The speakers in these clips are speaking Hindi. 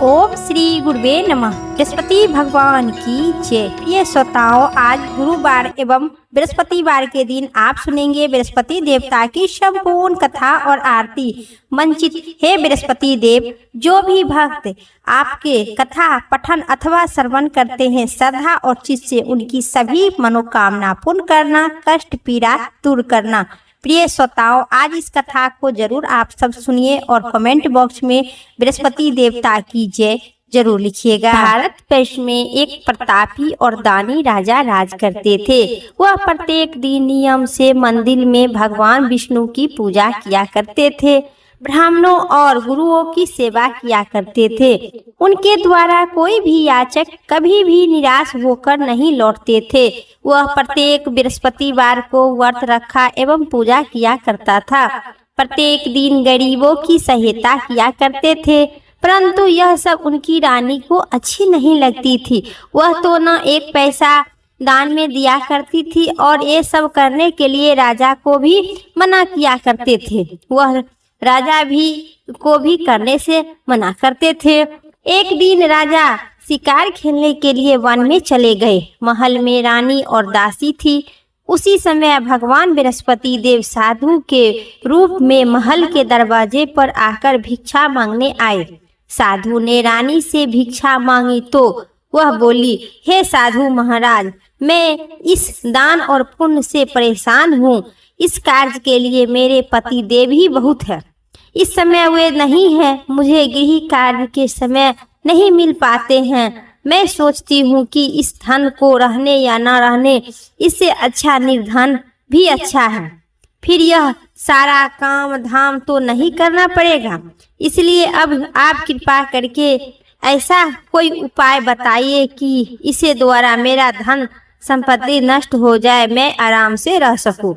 ओम श्री गुरुवे नमः। बृहस्पति भगवान की जय। प्रिय श्रोताओं, आज गुरुवार एवं बृहस्पतिवार के दिन आप सुनेंगे बृहस्पति देवता की संपूर्ण कथा और आरती। मंचित हे बृहस्पति देव, जो भी भक्त आपके कथा पठन अथवा श्रवण करते हैं, श्रद्धा और चित्त से उनकी सभी मनोकामना पूर्ण करना, कष्ट पीड़ा दूर करना। प्रिय श्रोताओं, आज इस कथा को जरूर आप सब सुनिए और कमेंट बॉक्स में बृहस्पति देवता की जय जरूर लिखिएगा। भारत वर्ष में एक प्रतापी और दानी राजा राज करते थे। वह प्रत्येक दिन नियम से मंदिर में भगवान विष्णु की पूजा किया करते थे, ब्राह्मणों और गुरुओं की सेवा किया करते थे। उनके द्वारा कोई भी याचक कभी भी निराश होकर नहीं लौटते थे। वह प्रत्येक बृहस्पतिवार को व्रत रखा एवं पूजा किया करता था। प्रत्येक दिन गरीबों की सहायता किया करते थे, परंतु यह सब उनकी रानी को अच्छी नहीं लगती थी। वह तो न एक पैसा दान में दिया करती थी और ये सब करने के लिए राजा को भी मना किया करते थे। वह राजा को भी करने से मना करते थे। एक दिन राजा शिकार खेलने के लिए वन में चले गए। महल में रानी और दासी थी। उसी समय भगवान बृहस्पति देव साधु के रूप में महल के दरवाजे पर आकर भिक्षा मांगने आए। साधु ने रानी से भिक्षा मांगी तो वह बोली, हे साधु महाराज, मैं इस दान और पुण्य से परेशान हूँ। इस कार्य के लिए मेरे पति देव ही बहुत है। इस समय वे नहीं है, मुझे गृह कार्य के समय नहीं मिल पाते हैं। मैं सोचती हूँ कि इस धन को रहने या न रहने, इससे अच्छा निर्धन भी अच्छा है। फिर यह सारा काम धाम तो नहीं करना पड़ेगा। इसलिए अब आप कृपा करके ऐसा कोई उपाय बताइए कि इसे द्वारा मेरा धन संपत्ति नष्ट हो जाए, मैं आराम से रह सकूं।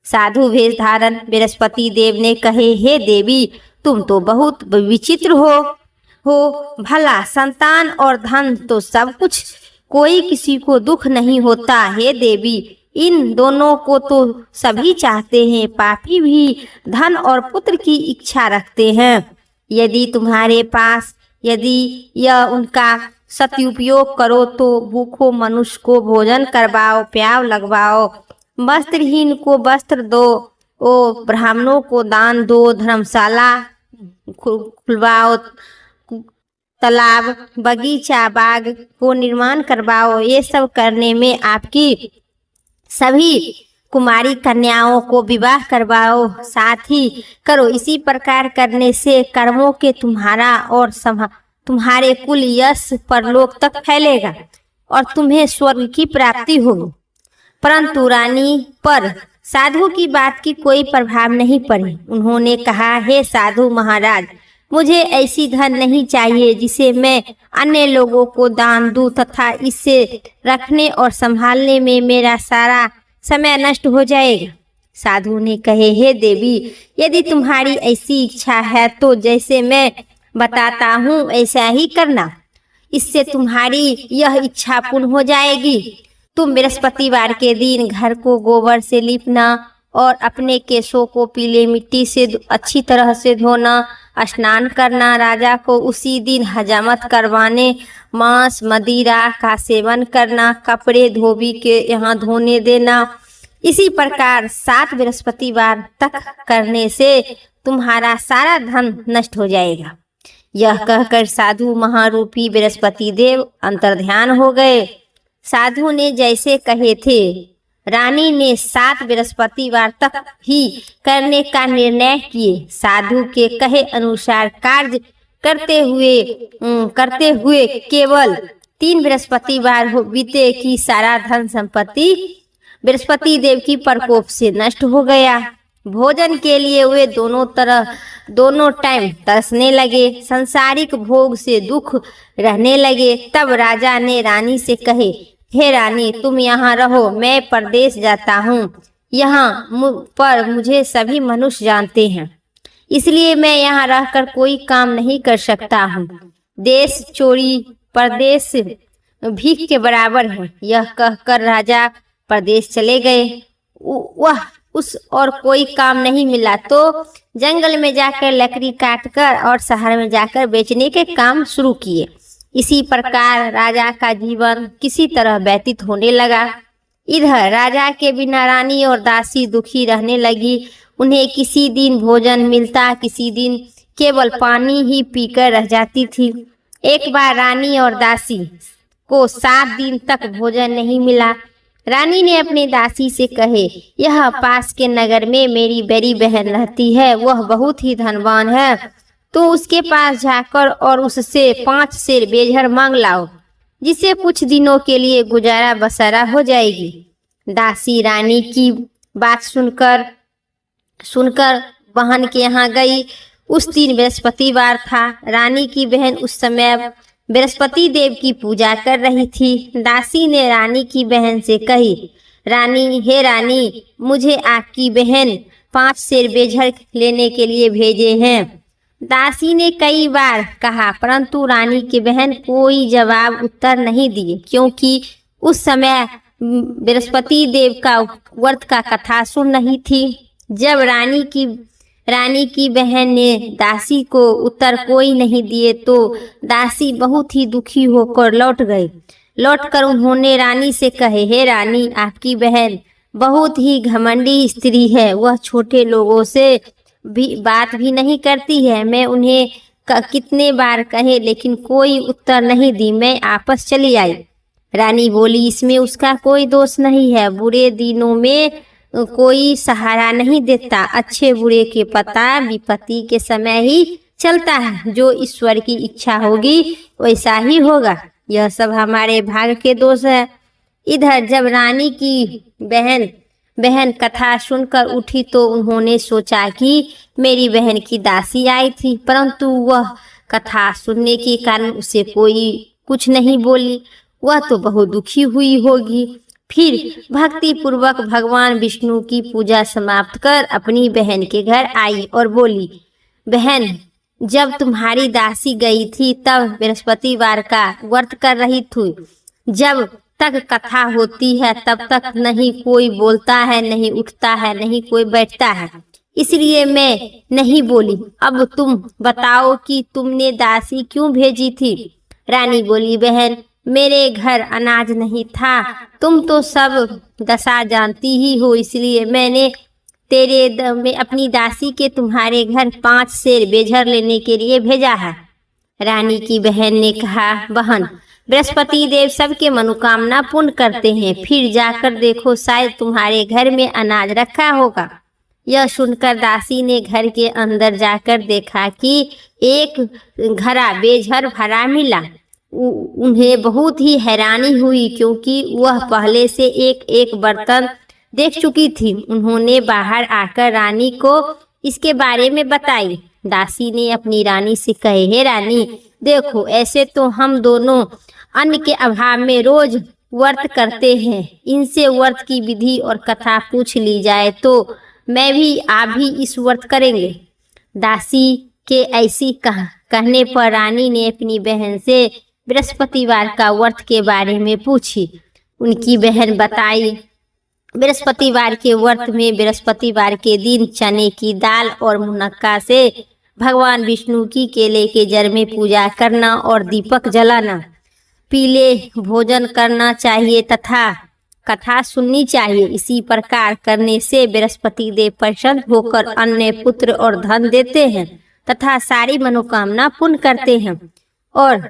साधु वेश धारण बृहस्पति देव ने कहे, हे देवी, तुम तो बहुत विचित्र हो। भला संतान और धन तो सब कुछ, कोई किसी को दुख नहीं होता। हे देवी, इन दोनों को तो सभी चाहते हैं। पापी भी धन और पुत्र की इच्छा रखते हैं। यदि तुम्हारे पास यह उनका सदुपयोग करो तो भूखों मनुष्य को भोजन करवाओ, प्याव लगवाओ, वस्त्रहीन को वस्त्र दो, ब्राह्मणों को दान दो, धर्मशाला खुलवाओ, तालाब, बगीचा, बाग को निर्माण करवाओ। ये सब करने में आपकी सभी कुमारी कन्याओं को विवाह करवाओ, साथ ही करो। इसी प्रकार करने से कर्मों के तुम्हारा और तुम्हारे कुल यश परलोक तक फैलेगा और तुम्हें स्वर्ग की प्राप्ति होगी। परंतु रानी पर साधु की बात की कोई प्रभाव नहीं पड़ी। उन्होंने कहा, हे साधु महाराज, मुझे ऐसी धन नहीं चाहिए जिसे मैं अन्य लोगों को दान दूं तथा इसे रखने और संभालने में मेरा सारा समय नष्ट हो जाएगा। साधु ने कहे, हे देवी, यदि तुम्हारी ऐसी इच्छा है तो जैसे मैं बताता हूँ ऐसा ही करना। इससे तुम्हारी यह इच्छा पूर्ण हो जाएगी। तुम बृहस्पतिवार के दिन घर को गोबर से लीपना और अपने केशों को पीले मिट्टी से अच्छी तरह से धोना, स्नान करना, राजा को उसी दिन हजामत करवाने, मांस मदिरा का सेवन करना, कपड़े धोबी के यहाँ धोने देना। इसी प्रकार 7 बृहस्पतिवार तक करने से तुम्हारा सारा धन नष्ट हो जाएगा। यह कहकर साधु महारूपी बृहस्पति देव अंतर्ध्यान हो गए। साधु ने जैसे कहे थे, रानी ने 7 बृहस्पतिवार तक ही करने का निर्णय किए। साधु के कहे अनुसार कार्य करते हुए केवल 3 बृहस्पतिवार बीते कि सारा धन संपत्ति बृहस्पति देव की प्रकोप से नष्ट हो गया। भोजन के लिए वे दोनों टाइम तरसने लगे, संसारिक भोग से दुख रहने लगे। तब राजा ने रानी से कहे, हे रानी, तुम यहाँ रहो, मैं परदेश जाता हूँ। यहाँ पर मुझे सभी मनुष्य जानते हैं, इसलिए मैं यहाँ रहकर कोई काम नहीं कर सकता हूँ। देश चोरी परदेश भीख के बराबर है। यह कहकर राजा परदेश चले गए। वह उस और कोई काम नहीं मिला तो जंगल में जाकर लकड़ी काटकर और शहर में जाकर बेचने के काम शुरू किए। इसी प्रकार राजा का जीवन किसी तरह व्यतीत होने लगा। इधर राजा के बिना रानी और दासी दुखी रहने लगी। उन्हें किसी दिन भोजन मिलता, किसी दिन केवल पानी ही पीकर रह जाती थी। एक बार रानी और दासी को 7 दिन तक भोजन नहीं मिला। रानी ने अपनी दासी से कहे, यह पास के नगर में मेरी बड़ी बहन रहती है, वह बहुत ही धनवान है, तो उसके पास जाकर और उससे 5 सेर बेझर मांग लाओ, जिससे कुछ दिनों के लिए गुजारा बसरा हो जाएगी। दासी रानी की बात सुनकर बहन के यहाँ गई। उस दिन बृहस्पतिवार था। रानी की बहन उस समय बृहस्पति देव की पूजा कर रही थी। दासी ने रानी की बहन से कही, रानी, हे रानी, मुझे आपकी बहन 5 सेर बेझर लेने के लिए भेजे हैं। दासी ने कई बार कहा, परंतु रानी की बहन कोई जवाब उत्तर नहीं दिए, क्योंकि उस समय बृहस्पति देव का व्रत का कथा सुन रही थी। जब रानी की बहन ने दासी को उत्तर कोई नहीं दिए तो दासी बहुत ही दुखी होकर लौटकर उन्होंने रानी से कहे, हे रानी, आपकी बहन बहुत ही घमंडी स्त्री है, वह छोटे लोगों से भी बात भी नहीं करती है। मैं उन्हें कितने बार कहे लेकिन कोई उत्तर नहीं दी, मैं वापस चली आई। रानी बोली, इसमें उसका कोई दोष नहीं है, बुरे दिनों में कोई सहारा नहीं देता, अच्छे बुरे के पता विपत्ति के समय ही चलता है, जो ईश्वर की इच्छा होगी वैसा ही होगा, यह सब हमारे भाग्य के दोष है। इधर जब रानी की बहन कथा सुनकर उठी तो उन्होंने सोचा कि मेरी बहन की दासी आई थी, परंतु वह कथा सुनने के कारण उसे कोई कुछ नहीं बोली, वह तो बहुत दुखी हुई होगी। फिर भक्ति पूर्वक भगवान विष्णु की पूजा समाप्त कर अपनी बहन के घर आई और बोली, बहन, जब तुम्हारी दासी गई थी तब बृहस्पतिवार का व्रत कर रही थी। जब तक कथा होती है तब तक नहीं कोई बोलता है, नहीं उठता है, नहीं कोई बैठता है, इसलिए मैं नहीं बोली। अब तुम बताओ कि तुमने दासी क्यों भेजी थी? रानी बोली, बहन, मेरे घर अनाज नहीं था, तुम तो सब दशा जानती ही हो, इसलिए मैंने में अपनी दासी के तुम्हारे घर 5 सेर बेझर लेने के लिए भेजा है। रानी की बहन ने कहा, बहन, बृहस्पति देव सबके मनोकामना पूर्ण करते हैं, फिर जाकर देखो, शायद तुम्हारे घर में अनाज रखा होगा। यह सुनकर दासी ने घर के अंदर जाकर देखा कि एक घड़ा बेझर भरा मिला। उन्हें बहुत ही हैरानी हुई, क्योंकि वह पहले से एक बर्तन देख चुकी थी। उन्होंने बाहर आकर रानी को इसके बारे में बताई। दासी ने अपनी रानी से कहे, हे रानी, देखो, ऐसे तो हम दोनों अन्न के अभाव में रोज व्रत करते हैं, इनसे व्रत की विधि और कथा पूछ ली जाए तो आप भी इस व्रत करेंगे। दासी के ऐसी कहने पर रानी ने अपनी बहन से बृहस्पतिवार का व्रत के बारे में पूछी। उनकी बहन बताई, बृहस्पतिवार के व्रत में बृहस्पतिवार के दिन चने की दाल और मुनक्का से भगवान विष्णु की केले के जड़ में पूजा करना और दीपक जलाना, पीले भोजन करना चाहिए तथा कथा सुननी चाहिए। इसी प्रकार करने से बृहस्पति देव प्रसन्न होकर अन्न, पुत्र और धन देते हैं तथा सारी मनोकामना पूर्ण करते हैं। और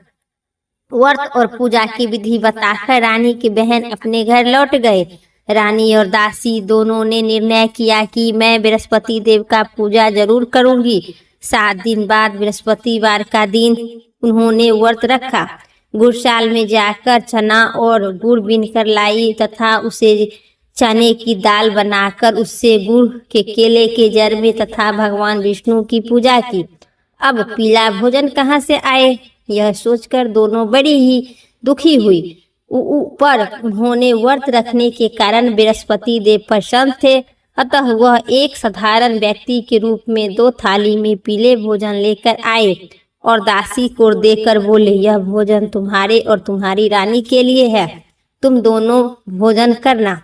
व्रत और पूजा की विधि बताकर रानी की बहन अपने घर लौट गए। रानी और दासी दोनों ने निर्णय किया कि मैं बृहस्पति देव का पूजा जरूर करूंगी। 7 दिन बाद बृहस्पतिवार का दिन उन्होंने व्रत रखा। गुड़शाल में जाकर चना और गुड़ बीनकर लाई तथा उसे चने की दाल बनाकर उससे गुड़ के केले के जड़ में तथा भगवान विष्णु की पूजा की। अब पीला भोजन कहाँ से आए, यह सोचकर दोनों बड़ी ही दुखी हुई। ऊपर उन्होंने व्रत रखने के कारण बृहस्पति देव प्रसन्न थे, अतः वह एक साधारण व्यक्ति के रूप में 2 थाली में पीले भोजन लेकर आए और दासी को देकर बोले, यह भोजन तुम्हारे और तुम्हारी रानी के लिए है, तुम दोनों भोजन करना।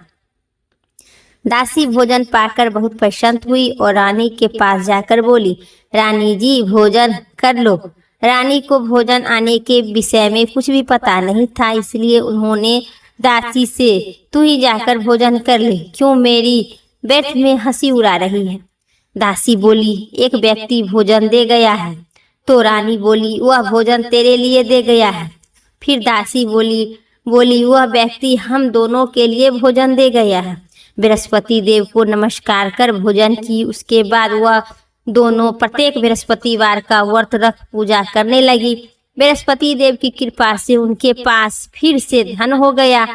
दासी भोजन पाकर बहुत प्रसन्न हुई और रानी के पास जाकर बोली, रानी जी भोजन कर लो। रानी को भोजन आने के विषय में कुछ भी पता नहीं था, इसलिए उन्होंने दासी से तू ही जाकर भोजन कर ले, क्यों मेरी व्यर्थ में हंसी उड़ा रही है। दासी बोली, एक व्यक्ति भोजन दे गया है। तो रानी बोली, वह भोजन तेरे लिए दे गया है। फिर दासी बोली वह व्यक्ति हम दोनों के लिए भोजन दे गया है। बृहस्पति देव को नमस्कार कर भोजन की। उसके बाद वह दोनों प्रत्येक बृहस्पतिवार का व्रत रख पूजा करने लगी। बृहस्पति देव की कृपा से उनके पास फिर से धन हो गया,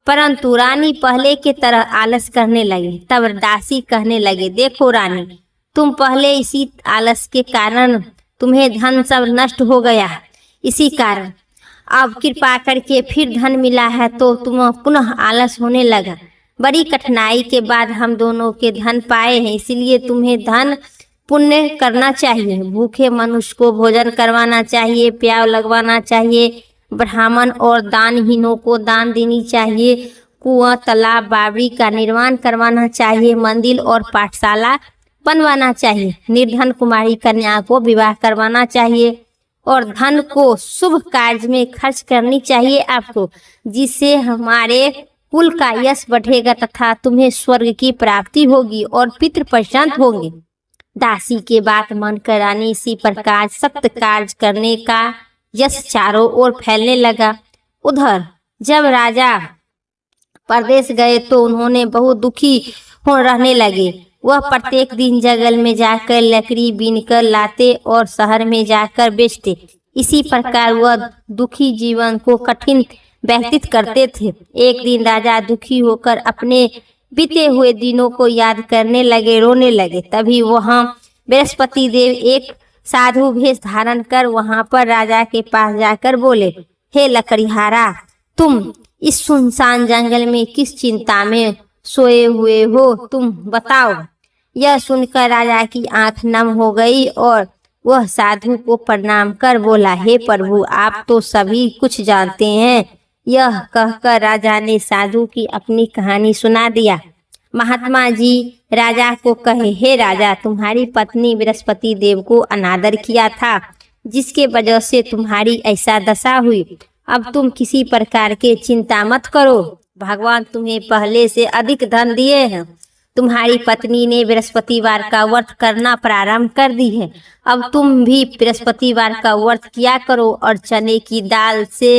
परंतु रानी पहले के तरह आलस करने लगी। तब दासी कहने लगे, देखो रानी, तुम पहले इसी आलस के कारण तुम्हें धन सब नष्ट हो गया, इसी कारण अब कृपा करके फिर धन मिला है तो तुम पुनः आलस होने लगा। बड़ी कठिनाई के बाद हम दोनों के धन पाए हैं, इसलिए तुम्हें धन पुण्य करना चाहिए। भूखे मनुष्य को भोजन करवाना चाहिए, प्याव लगवाना चाहिए, ब्राह्मण और दानहीनों को दान देनी चाहिए, कुआं तालाब बावड़ी का निर्माण करवाना चाहिए, मंदिर और पाठशाला बनवाना चाहिए, निर्धन कुमारी कन्या को विवाह करवाना चाहिए और धन को शुभ कार्य में खर्च करनी चाहिए आपको, जिससे हमारे कुल का यश बढ़ेगा तथा तुम्हें स्वर्ग की प्राप्ति होगी और पितृ प्रसन्न होंगे। दासी के बात मानकर रानी इसी प्रकार सत्य कार्य करने का यश चारों ओर फैलने लगा। उधर जब राजा परदेश गए तो उन्होंने बहुत दुखी हो रहने लगे। वह प्रत्येक दिन जंगल में जाकर लकड़ी बीनकर लाते और शहर में जाकर बेचते। इसी प्रकार वह दुखी जीवन को कठिन व्यतीत करते थे। एक दिन राजा दुखी होकर अपने बीते हुए दिनों को याद करने लगे, रोने लगे। तभी वहां बृहस्पति देव एक साधु भेष धारण कर वहां पर राजा के पास जाकर बोले, हे लकड़ीहारा, तुम इस सुनसान जंगल में किस चिंता में सोए हुए हो, तुम बताओ। यह सुनकर राजा की आंख नम हो गई और वह साधु को प्रणाम कर बोला, हे प्रभु, आप तो सभी कुछ जानते हैं। यह कहकर राजा ने साधु की अपनी कहानी सुना दिया। महात्मा जी राजा को कहे, हे राजा, तुम्हारी पत्नी बृहस्पति देव को अनादर किया था, जिसके वजह से तुम्हारी ऐसा दशा हुई। अब तुम किसी प्रकार के चिंता मत करो, भगवान तुम्हें पहले से अधिक धन दिए हैं। तुम्हारी पत्नी ने बृहस्पतिवार का व्रत करना प्रारंभ कर दी है। अब तुम भी बृहस्पतिवार का व्रत किया करो और चने की दाल से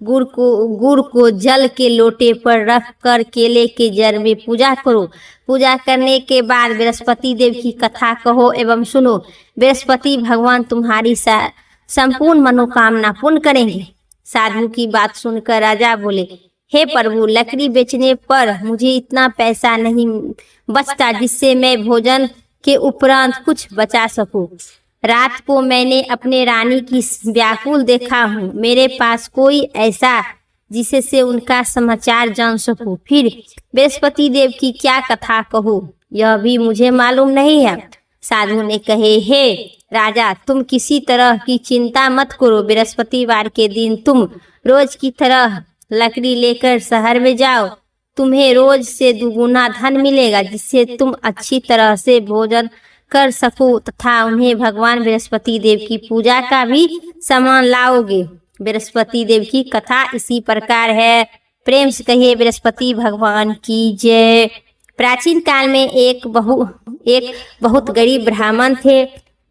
गुड़ को जल के लोटे पर रख कर केले के जड़ में पूजा करो। पूजा करने के बाद बृहस्पति देव की कथा कहो एवं सुनो। बृहस्पति भगवान तुम्हारी संपूर्ण मनोकामना पूर्ण करेंगे। साधु की बात सुनकर राजा बोले, हे प्रभु, लकड़ी बेचने पर मुझे इतना पैसा नहीं बचता जिससे मैं भोजन के उपरांत कुछ बचा सकूं। रात को मैंने अपने रानी की व्याकुल देखा हूँ। मेरे पास कोई ऐसा जिससे उनका समाचार जान सकूं। फिर बृहस्पति देव की क्या कथा कहूँ, यह भी मुझे मालूम नहीं है। साधु ने कहे, हे राजा, तुम किसी तरह की चिंता मत करो। बृहस्पतिवार के दिन तुम रोज की तरह लकड़ी लेकर शहर में जाओ। तुम्हें रोज से दुगुना धन मिलेगा, जिससे तुम अच्छी तरह से भोजन कर सको तथा उन्हें भगवान बृहस्पति देव की पूजा का भी सामान लाओगे। बृहस्पति देव की कथा इसी प्रकार है। प्रेम से कहिए बृहस्पति भगवान की जय। प्राचीन काल में एक बहुत गरीब ब्राह्मण थे।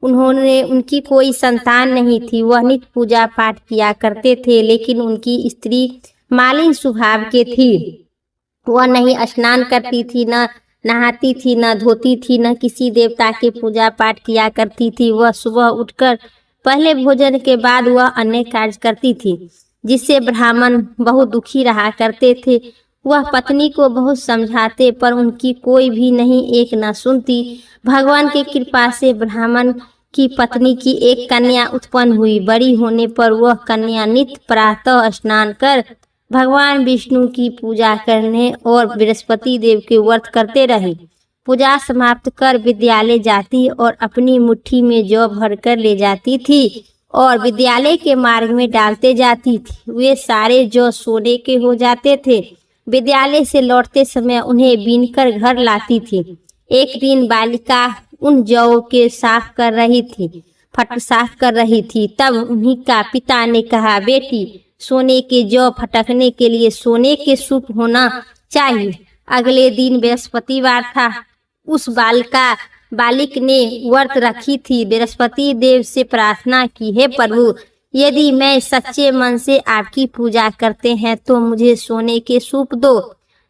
उनकी कोई संतान नहीं थी। वह नित्य पूजा पाठ किया करते थे, लेकिन उनकी स्त्री मालिन स्वभाव के थी। वह नहीं स्नान करती थी, न नहाती थी, न धोती थी, न किसी देवता के पूजा पाठ किया करती थी। वह सुबह उठकर पहले भोजन के बाद वह अन्य कार्य करती थी, जिससे ब्राह्मण बहुत दुखी रहा करते थे। वह पत्नी को बहुत समझाते पर उनकी कोई भी नहीं एक न सुनती। भगवान की कृपा से ब्राह्मण की पत्नी की एक कन्या उत्पन्न हुई। बड़ी होने पर वह कन्या नित्य प्रातः स्नान कर भगवान विष्णु की पूजा करने और बृहस्पति देव के व्रत करते रहे। पूजा समाप्त कर विद्यालय जाती और अपनी मुट्ठी में जौ भरकर ले जाती थी और विद्यालय के मार्ग में डालते जाती थी। वे सारे जौ सोने के हो जाते थे। विद्यालय से लौटते समय उन्हें बीनकर घर लाती थी। एक दिन बालिका उन जौ के साफ कर रही थी। तब उन्हीं का पिता ने कहा, बेटी, सोने के जौ फटकने के लिए सोने के सूप होना चाहिए। अगले दिन बृहस्पतिवार था। उस बालिक ने व्रत रखी थी। बृहस्पति देव से प्रार्थना की, हे प्रभु, यदि मैं सच्चे मन से आपकी पूजा करते हैं तो मुझे सोने के सूप दो।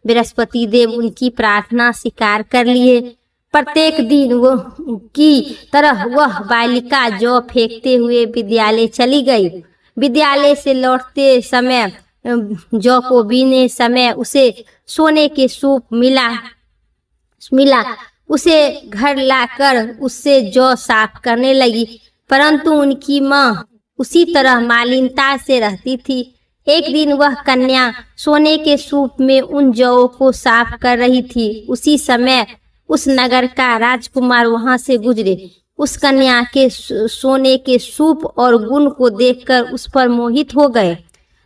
बृहस्पति देव उनकी प्रार्थना स्वीकार कर लिए। प्रत्येक दिन वो की तरह वह बालिका जौ फेंकते हुए विद्यालय चली गई। विद्यालय से लौटते समय जौ को बीने समय उसे सोने के सूप मिला। उसे घर लाकर उससे जौ साफ करने लगी, परंतु उनकी माँ उसी तरह मालिनता से रहती थी। एक दिन वह कन्या सोने के सूप में उन जौ को साफ कर रही थी। उसी समय उस नगर का राजकुमार वहां से गुजरे। उस कन्या के सोने के सूप और गुण को देखकर उस पर मोहित हो गए।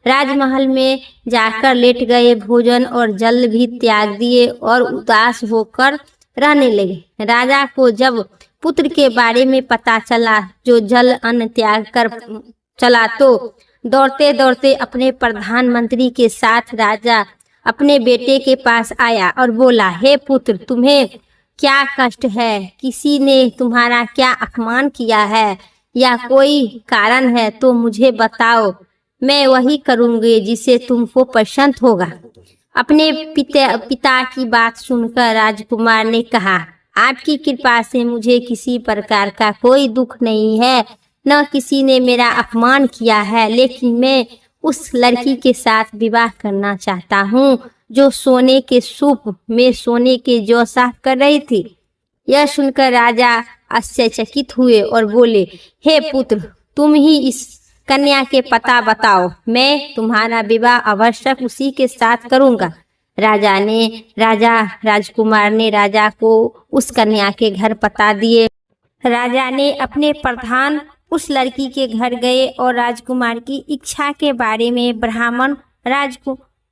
राजमहल में जाकर लेट गए, भोजन और जल भी त्याग दिए और उदास होकर रहने लगे। राजा को जब पुत्र के बारे में पता चला, जो जल अन्न त्याग कर चला, तो दौड़ते दौड़ते अपने प्रधानमंत्री के साथ राजा अपने बेटे के पास आया और बोला, हे पुत्र, तुम्हें क्या कष्ट है? किसी ने तुम्हारा क्या अपमान किया है या कोई कारण है तो मुझे बताओ, मैं वही करूँगी जिसे तुमको पसंद होगा। अपने पिता की बात सुनकर राजकुमार ने कहा, आपकी कृपा से मुझे किसी प्रकार का कोई दुख नहीं है, न किसी ने मेरा अपमान किया है, लेकिन मैं उस लड़की के साथ विवाह करना चाहता हूँ जो सोने के सूप में सोने के जौ साफ कर रही थी। यह सुनकर राजा आश्चर्यचकित हुए और बोले, हे पुत्र, तुम ही इस कन्या के पता बताओ, मैं तुम्हारा विवाह अवश्य उसी के साथ करूंगा। राजकुमार ने राजा को उस कन्या के घर पता दिए। राजा ने अपने प्रधान उस लड़की के घर गए और राजकुमार की इच्छा के बारे में ब्राह्मण राज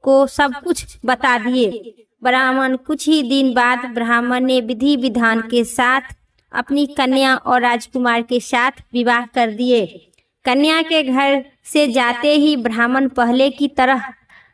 को सब कुछ बता दिए। ब्राह्मण कुछ ही दिन बाद ब्राह्मण ने विधि विधान के साथ अपनी कन्या और राजकुमार के साथ विवाह कर दिए। कन्या के घर से जाते ही ब्राह्मण पहले की तरह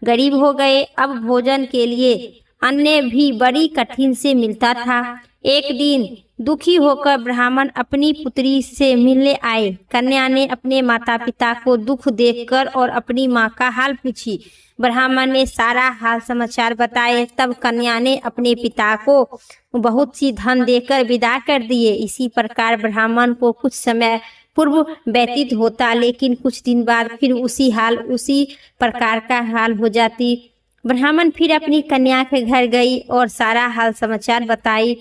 गरीब हो गए। अब भोजन के लिए अन्न भी बड़ी कठिन से मिलता था। एक दिन दुखी होकर ब्राह्मण अपनी पुत्री से मिलने आए। कन्या ने अपने माता पिता को दुख देखकर और अपनी माँ का हाल पूछी। ब्राह्मण ने सारा हाल समाचार बताए। तब कन्या ने अपने पिता को बहुत सी धन देकर विदा कर दिए। इसी प्रकार ब्राह्मण को कुछ समय पूर्व व्यतीत होता, लेकिन कुछ दिन बाद फिर उसी प्रकार का हाल हो जाती। ब्राह्मण फिर अपनी कन्या के घर गई और सारा हाल समाचार बताई।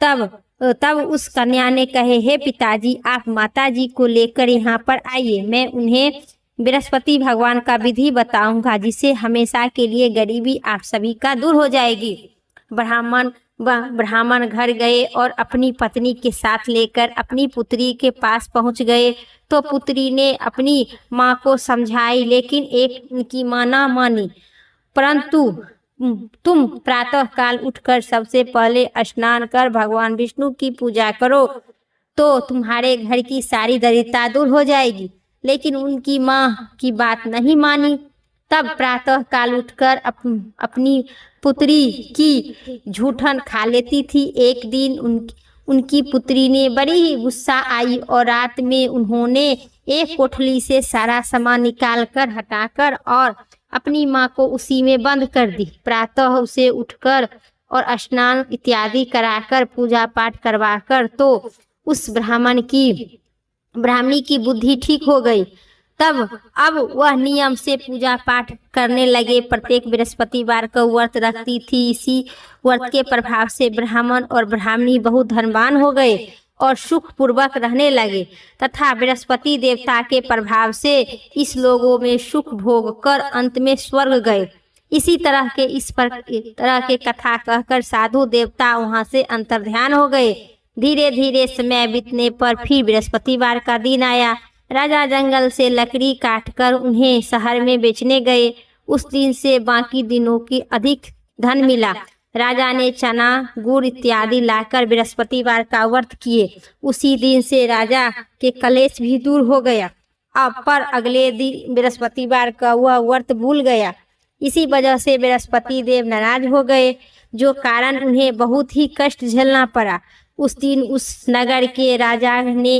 तब उस कन्या ने कहे, हे पिताजी, आप माताजी को लेकर यहाँ पर आइए, मैं उन्हें बृहस्पति भगवान का विधि बताऊंगा, जिससे हमेशा के लिए गरीबी आप सभी का दूर हो जाएगी। ब्राह्मण घर गए और अपनी पत्नी के साथ लेकर अपनी पुत्री के पास पहुंच गए तो पुत्री ने अपनी माँ को समझाई, लेकिन उनकी माँ ना मानी। परंतु तुम प्रातः काल उठकर सबसे पहले स्नान कर भगवान विष्णु की पूजा करो तो तुम्हारे घर की सारी दरिद्रता दूर हो जाएगी। लेकिन उनकी माँ की बात नहीं मानी। तब प्रातः काल उठकर अपनी पुत्री की झूठन खा लेती थी। एक दिन उनकी पुत्री ने बड़ी गुस्सा आई और रात में उन्होंने एक कोठली से सारा सामान निकालकर हटाकर और अपनी माँ को उसी में बंद कर दी। प्रातः उसे उठकर और स्नान इत्यादि कराकर पूजा पाठ करवाकर तो उस ब्राह्मणी की बुद्धि ठीक हो गई। अब वह नियम से पूजा पाठ करने लगे। प्रत्येक बृहस्पतिवार का व्रत रखती थी। इसी व्रत के प्रभाव से ब्राह्मण और ब्राह्मणी बहुत धनवान हो गए और सुख पूर्वक रहने लगे तथा बृहस्पति देवता के प्रभाव से इस लोगों में सुख भोग कर अंत में स्वर्ग गए। इसी तरह के कथा कहकर साधु देवता वहां से अंतर्ध्यान हो गए। धीरे धीरे समय बीतने पर फिर बृहस्पतिवार का दिन आया। राजा जंगल से लकड़ी काटकर उन्हें शहर में बेचने गए। उस दिन से बाकी दिनों की अधिक धन मिला। राजा ने चना गुड़ इत्यादि लाकर बृहस्पतिवार का व्रत किए। उसी दिन से राजा के कलेश भी दूर हो गया। अब पर अगले दिन बृहस्पतिवार का वह व्रत भूल गया। इसी वजह से बृहस्पति देव नाराज हो गए, जो कारण उन्हें बहुत ही कष्ट झेलना पड़ा। उस दिन उस नगर के राजा ने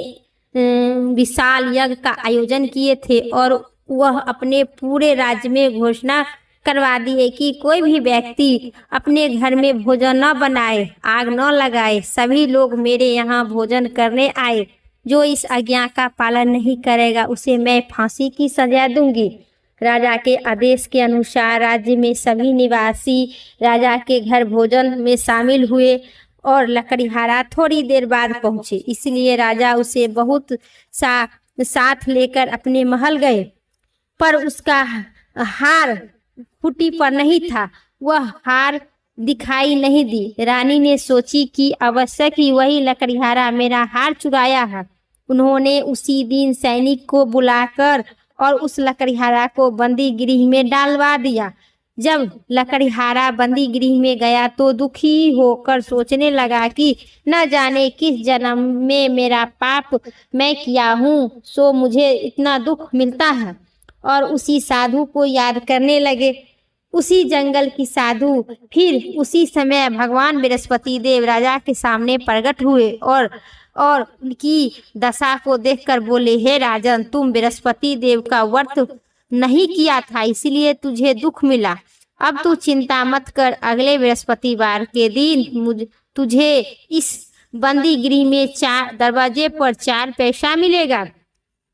विशाल यज्ञ का आयोजन किए थे और वह अपने पूरे राज्य में घोषणा करवा दिए कि कोई भी व्यक्ति अपने घर में भोजन न बनाए, आग न लगाए। सभी लोग मेरे यहाँ भोजन करने आए। जो इस आज्ञा का पालन नहीं करेगा उसे मैं फांसी की सजा दूंगी। राजा के आदेश के अनुसार राज्य में सभी निवासी राजा के घर भोजन में शामिल हुए और लकड़ीहारा थोड़ी देर बाद पहुंचे। इसलिए राजा उसे बहुत साथ लेकर अपने महल गए, पर उसका हार कुटी पर नहीं था। वह हार दिखाई नहीं दी। रानी ने सोची कि अवश्य ही वही लकड़ीहारा मेरा हार चुराया है। उन्होंने उसी दिन सैनिक को बुलाकर और उस लकड़ीहारा को बंदी गृह में डालवा दिया। जब लकड़ीहारा बंदी गृह में गया तो दुखी होकर सोचने लगा कि न जाने किस जन्म में मेरा पाप मैं किया हूँ, सो मुझे इतना दुख मिलता है। और उसी साधु को याद करने लगे। उसी जंगल की साधु फिर उसी समय भगवान बृहस्पति देव राजा के सामने प्रकट हुए और उनकी दशा को देखकर बोले, हे राजन, तुम बृहस्पति देव का व्रत नहीं किया था, इसलिए तुझे दुख मिला। अब तू चिंता मत कर। अगले बृहस्पतिवार के दिन तुझे इस बंदी गृह में दरवाजे पर 4 पैसा मिलेगा।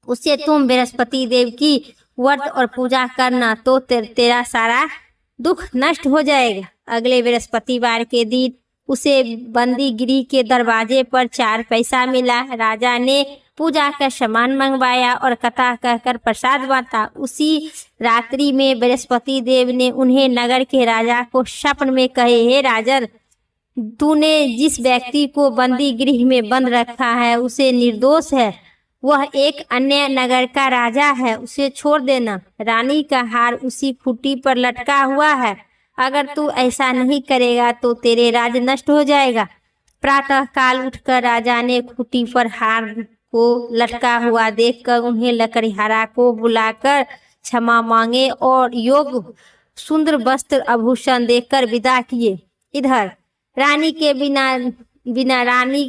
उससे तुम बृहस्पति देव की व्रत और पूजा करना, तो तेरा सारा दुख नष्ट हो जाएगा। अगले बृहस्पतिवार के दिन उसे बंदी गृह के दरवाजे पर 4 पैसा मिला। राजा ने पूजा का सामान मंगवाया और कथा कहकर प्रसाद बांटा। उसी रात्रि में बृहस्पति देव ने उन्हें नगर के राजा को स्वप्न में कहे, हे राजन, तूने जिस व्यक्ति को बंदी गृह में बंद रखा है उसे निर्दोष है। वह एक अन्य नगर का राजा है, उसे छोड़ देना। रानी का हार उसी खूंटी पर लटका हुआ है। अगर तू ऐसा नहीं करेगा तो तेरे राज नष्ट हो जाएगा। प्रातः काल उठकर राजा ने खूंटी पर हार को लटका हुआ देखकर उन्हें लकड़ीहारा को बुलाकर क्षमा मांगे और योग सुंदर वस्त्र आभूषण देकर विदा किए। इधर रानी के बिना रानी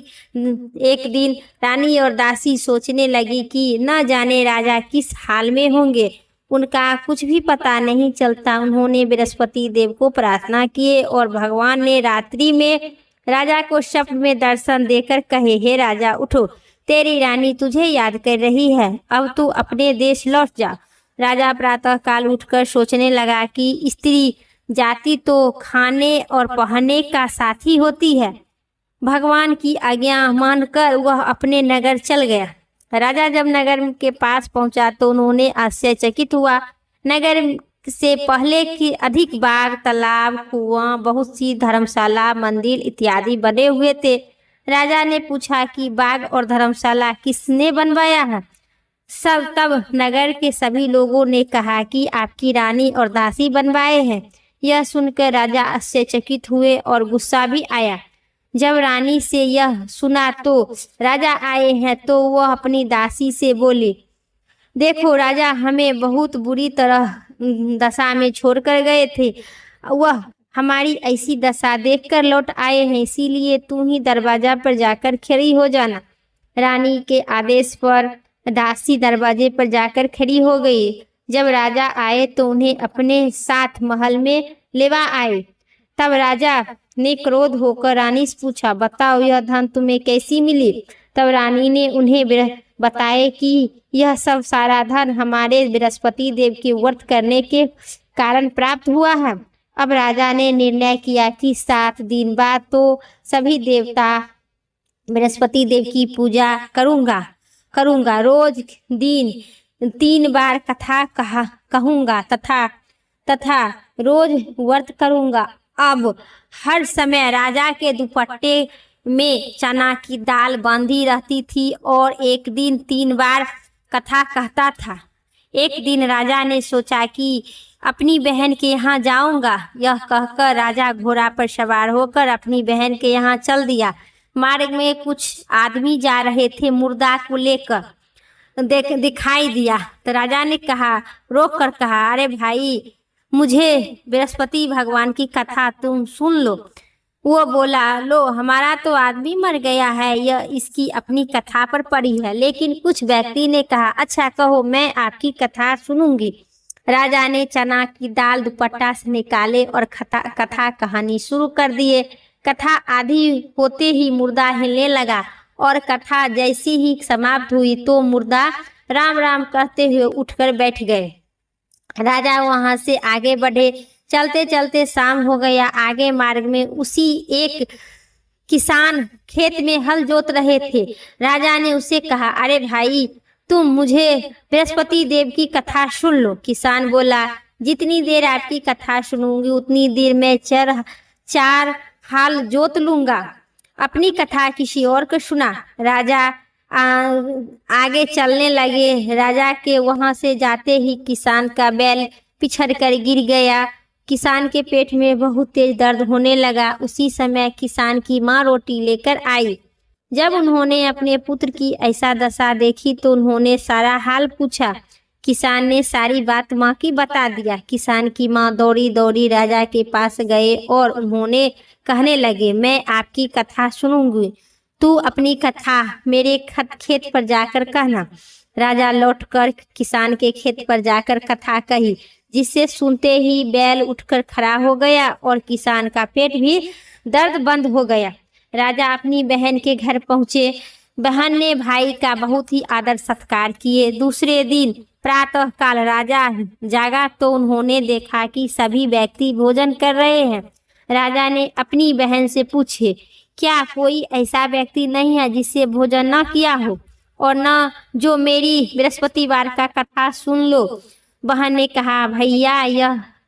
एक दिन रानी और दासी सोचने लगी कि न जाने राजा किस हाल में होंगे, उनका कुछ भी पता नहीं चलता। उन्होंने बृहस्पति देव को प्रार्थना किए और भगवान ने रात्रि में राजा को स्वप्न में दर्शन देकर कहे, हे राजा, उठो, तेरी रानी तुझे याद कर रही है, अब तू अपने देश लौट जा। राजा प्रातः काल उठकर सोचने लगा कि स्त्री जाति तो खाने और पहनने का साथी होती है। भगवान की आज्ञा मानकर वह अपने नगर चल गया। राजा जब नगर के पास पहुंचा तो उन्होंने आश्चर्यचकित हुआ। नगर से पहले की अधिक बाग, तालाब, कुआं, बहुत सी धर्मशाला, मंदिर इत्यादि बने हुए थे। राजा ने पूछा कि बाग और धर्मशाला किसने बनवाया है? तब नगर के सभी लोगों ने कहा कि आपकी रानी और दासी बनवाए हैं। यह सुनकर राजा आश्चर्यचकित हुए और गुस्सा भी आया। जब रानी से यह सुना तो राजा आए हैं तो वह अपनी दासी से बोली, देखो राजा हमें बहुत बुरी तरह दशा में छोड़कर गए थे। वह हमारी ऐसी दशा देखकर लौट आए हैं, इसीलिए तू ही दरवाजा पर जाकर खड़ी हो जाना। रानी के आदेश पर दासी दरवाजे पर जाकर खड़ी हो गई। जब राजा आए तो उन्हें अपने साथ महल में लेवा आए। तब राजा ने क्रोध होकर रानी से पूछा, बताओ यह धन तुम्हें कैसी मिली? तब रानी ने उन्हें बताया कि यह सब सारा धन हमारे बृहस्पति देव के व्रत करने के कारण प्राप्त हुआ है। अब राजा ने निर्णय किया कि 7 दिन बाद तो सभी देवता बृहस्पति देव की पूजा करूँगा। रोज दिन 3 बार कथा कहूँगा तथा रोज व्रत करूँगा। अब हर समय राजा के दुपट्टे में चना की दाल बांधी रहती थी और एक दिन 3 बार कथा कहता था। एक दिन राजा ने सोचा कि अपनी बहन के यहाँ जाऊंगा। यह कहकर राजा घोड़ा पर सवार होकर अपनी बहन के यहाँ चल दिया। मार्ग में कुछ आदमी जा रहे थे, मुर्दा को लेकर दिखाई दिया तो राजा ने रोक कर कहा, अरे भाई, मुझे बृहस्पति भगवान की कथा तुम सुन लो। वो बोला, लो, हमारा तो आदमी मर गया है, यह इसकी अपनी कथा पर पड़ी है। लेकिन कुछ व्यक्ति ने कहा, अच्छा कहो, मैं आपकी कथा सुनूंगी। राजा ने चना की दाल दुपट्टा से निकाले और कथा कहानी शुरू कर दिए। कथा आधी होते ही मुर्दा हिलने लगा और कथा जैसी ही समाप्त हुई तो मुर्दा राम राम कहते हुए उठकर बैठ गए। राजा वहां से आगे बढ़े। चलते चलते शाम हो गया। आगे मार्ग में उसी एक किसान खेत में हल जोत रहे थे। राजा ने उसे कहा, अरे भाई, तुम मुझे बृहस्पति देव की कथा सुन लो। किसान बोला, जितनी देर आपकी कथा सुनूंगी उतनी देर मैं चार हाल जोत लूंगा। अपनी कथा किसी और को सुना। राजा आगे चलने लगे। राजा के वहां से जाते ही किसान का बैल पिछड़ कर गिर गया। किसान के पेट में बहुत तेज दर्द होने लगा। उसी समय किसान की माँ रोटी लेकर आई। जब उन्होंने अपने पुत्र की ऐसा दशा देखी तो उन्होंने सारा हाल पूछा। किसान ने सारी बात माँ की बता दिया। किसान की माँ दौड़ी दौड़ी राजा के पास गए और उन्होंने कहने लगे, मैं आपकी कथा सुनूंगी, तू अपनी कथा मेरे खेत पर जाकर कहना। राजा लौटकर किसान के खेत पर जाकर कथा कही, जिससे सुनते ही बैल उठकर खड़ा हो गया और किसान का पेट भी दर्द बंद हो गया। राजा अपनी बहन के घर पहुंचे। बहन ने भाई का बहुत ही आदर सत्कार किए। दूसरे दिन प्रातः काल राजा जागा तो उन्होंने देखा कि सभी व्यक्ति भोजन कर रहे हैं। राजा ने अपनी बहन से पूछे, क्या कोई ऐसा व्यक्ति नहीं है जिससे भोजन न किया हो और न जो मेरी बृहस्पतिवार का कथा सुन लो। बहन ने कहा, भैया,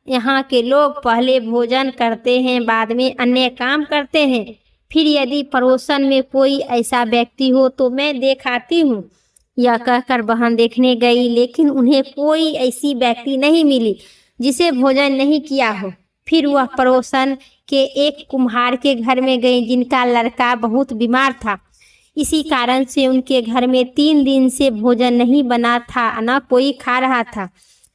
यहाँ के लोग पहले भोजन करते हैं, बाद में अन्य काम करते हैं। फिर यदि पड़ोसन में कोई ऐसा व्यक्ति हो तो मैं देखाती हूँ। यह कहकर बहन देखने गई, लेकिन उन्हें कोई ऐसी व्यक्ति नहीं मिली जिसे भोजन नहीं किया हो। फिर वह पड़ोसन के एक कुम्हार के घर में गई, जिनका लड़का बहुत बीमार था। इसी कारण से उनके घर में 3 दिन से भोजन नहीं बना था, न कोई खा रहा था।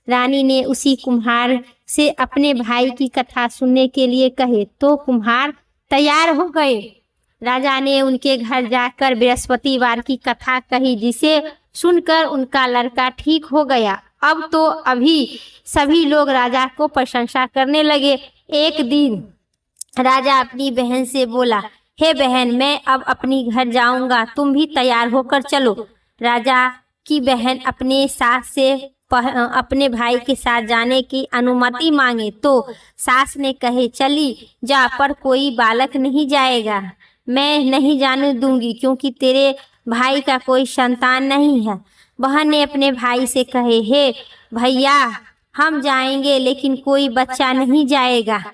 रानी ने उसी कुम्हार से अपने भाई की कथा सुनने के लिए कहे तो कुम्हार तैयार हो गए। राजा ने उनके घर जाकर बृहस्पतिवार की कथा कही, जिसे सुनकर उनका लड़का ठीक हो गया। अब तो अभी सभी लोग राजा को प्रशंसा करने लगे। एक दिन राजा अपनी बहन से बोला, हे बहन, मैं अब अपनी घर जाऊंगा, तुम भी तैयार होकर चलो। राजा की बहन अपने सास से अपने भाई के साथ जाने की अनुमति मांगे तो सास ने कहे, चली जा, पर कोई बालक नहीं जाएगा। मैं नहीं जाने दूंगी क्योंकि तेरे भाई का कोई संतान नहीं है। बहन ने अपने भाई से कहे, हे भैया, हम जाएंगे लेकिन कोई बच्चा नहीं जाएगा।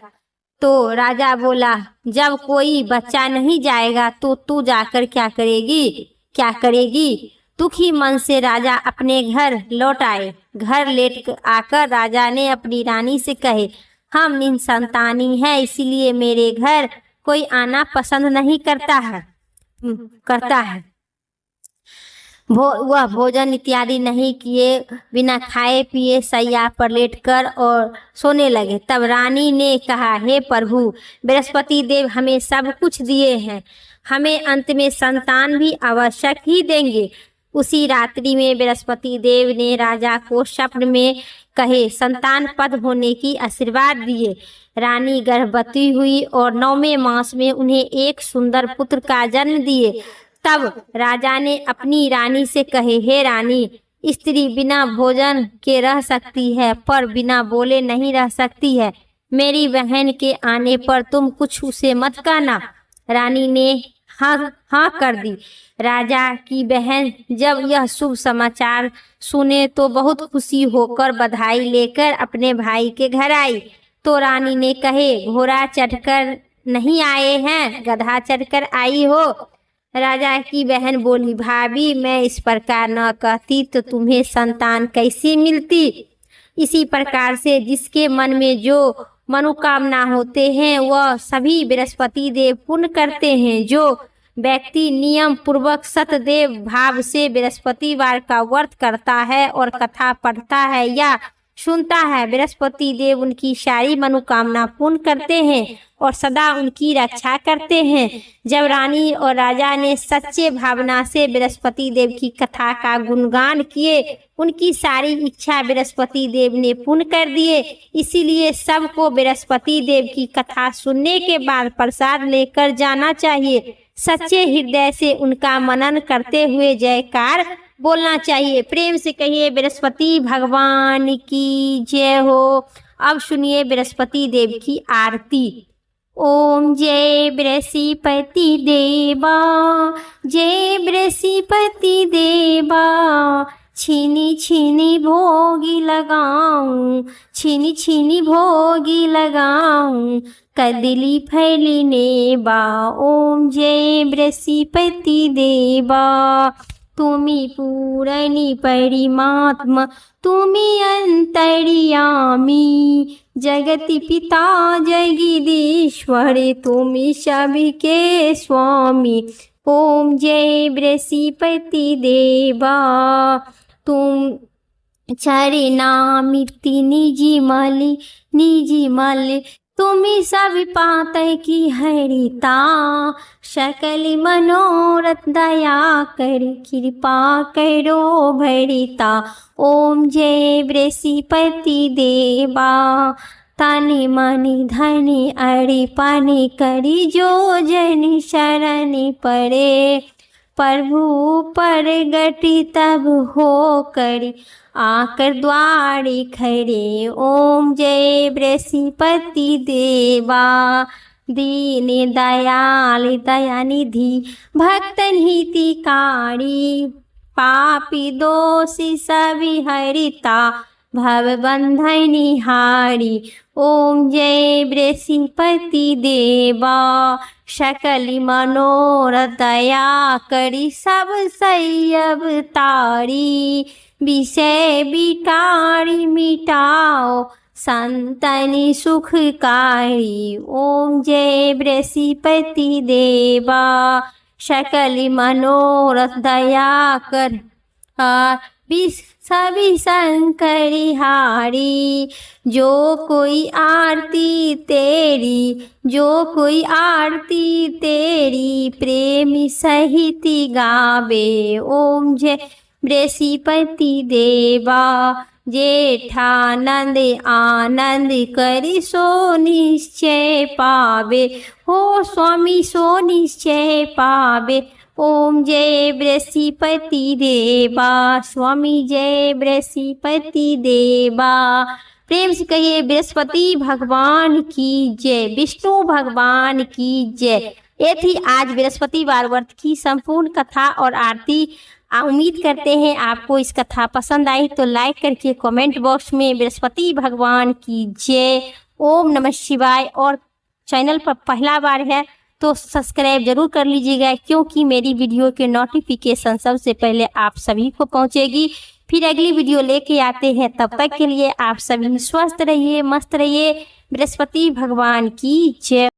तो राजा बोला, जब कोई बच्चा नहीं जाएगा तो तू जाकर क्या करेगी? दुखी मन से राजा अपने घर लौट आए। घर लेट आकर राजा ने अपनी रानी से कहे, हम निसंतानी है, इसीलिए मेरे घर कोई आना पसंद नहीं करता है। वह भोजन इत्यादि नहीं किए बिना खाए पिए सैया पर लेटकर और सोने लगे। तब रानी ने कहा, हे प्रभु, बृहस्पति देव हमें सब कुछ दिए हैं, हमें अंत में संतान भी आवश्यक ही देंगे। उसी रात्रि में बृहस्पति देव ने राजा को स्वप्न में कहे संतान पद होने की आशीर्वाद दिए। रानी गर्भवती हुई और 9वें मास में उन्हें एक सुंदर पुत्र का जन्म दिए। तब राजा ने अपनी रानी से कहे, हे रानी, स्त्री बिना भोजन के रह सकती है पर बिना बोले नहीं रह सकती है। मेरी बहन के आने पर तुम कुछ उसे मत कहना। रानी ने हाँ कर दी। राजा की बहन जब यह शुभ समाचार सुने तो बहुत खुशी होकर बधाई लेकर अपने भाई के घर आई। तो रानी ने कहे, घोड़ा चढ़कर नहीं आए हैं, गधा चढ़कर आई हो। राजा की बहन बोली, भाभी मैं इस प्रकार न कहती तो तुम्हें संतान कैसे मिलती। इसी प्रकार से जिसके मन में जो मनोकामना होते हैं वह सभी बृहस्पति देव पूर्ण करते हैं। जो व्यक्ति नियम पूर्वक सतदेव भाव से बृहस्पतिवार का व्रत करता है और कथा पढ़ता है या सुनता है, बृहस्पति देव उनकी सारी मनोकामना पूर्ण करते हैं और सदा उनकी रक्षा करते हैं। जब रानी और राजा ने सच्चे भावना से बृहस्पति देव की कथा का गुणगान किए, उनकी सारी इच्छा बृहस्पति देव ने पूर्ण कर दिए। इसीलिए सबको बृहस्पति देव की कथा सुनने के बाद प्रसाद लेकर जाना चाहिए। सच्चे हृदय से उनका मनन करते हुए जयकार बोलना चाहिए। प्रेम से कहिए बृहस्पति भगवान की जय हो। अब सुनिए बृहस्पति देव की आरती। ओम जय बृहस्पति देवा, जय बृहस्पति देवा। छीनी छीनी भोगी लगाऊं, छीनी छीनी भोगी लगाऊं, कदली फैली नेबा। ओम जय बृहस्पति देवा। तुमी पूरणी परिमात्मा, तुमी अंतर्यामी, जगति पिता जगदीश्वर, तुमी सबके स्वामी। ओम जय बृहस्पति देवा। तुम चरणामिति निजी मल, तुम्ही सब पाते की हरिता। सकल मनोरथ दया कर, कृपा करो भरिता। ओम जय बृहस्पति देवा। तन मन धन अर्पण करी, जो जन शरण पड़े, प्रभु प्रगट तब हो कर, आकर द्वारे खड़े। ओम जय बृहस्पति देवा। दीन दयाल दयानिधि, भक्तन हितकारी, पापी दोषी सभी हरिता, भव बंधन हारी। ओम जय बृहस्पति देवा। सकल मनोरथ दया करी, सब सैयब तारी, विषय बिटारी मिटाओ, संतनि सुखकारी। ओम जय बृहस्पति देवा। सकल मनोरथ दया कर, सभी शंकरी हारी। जो कोई आरती तेरी, जो कोई आरती तेरी, प्रेमी सहित गावे। ओम जय बृहस्पति देवा। जेठानंद आनंद करी, सो निश्चय पावे, हो स्वामी सो निश्चय पावे। ओम जय बृहस्पति देवा। स्वामी जय बृहस्पति देवा। प्रेम से कहिए बृहस्पति भगवान की जय, विष्णु भगवान की जय। ये थी आज बृहस्पतिवार व्रत की संपूर्ण कथा और आरती। उम्मीद करते हैं आपको इस कथा पसंद आई, तो लाइक करके कमेंट बॉक्स में बृहस्पति भगवान की जय, ओम नमः शिवाय। और चैनल पर पहला बार है तो सब्सक्राइब जरूर कर लीजिएगा, क्योंकि मेरी वीडियो के नोटिफिकेशन सबसे पहले आप सभी को पहुंचेगी। फिर अगली वीडियो लेके आते हैं, तब तक के लिए आप सभी स्वस्थ रहिए, मस्त रहिए। बृहस्पति भगवान की जय।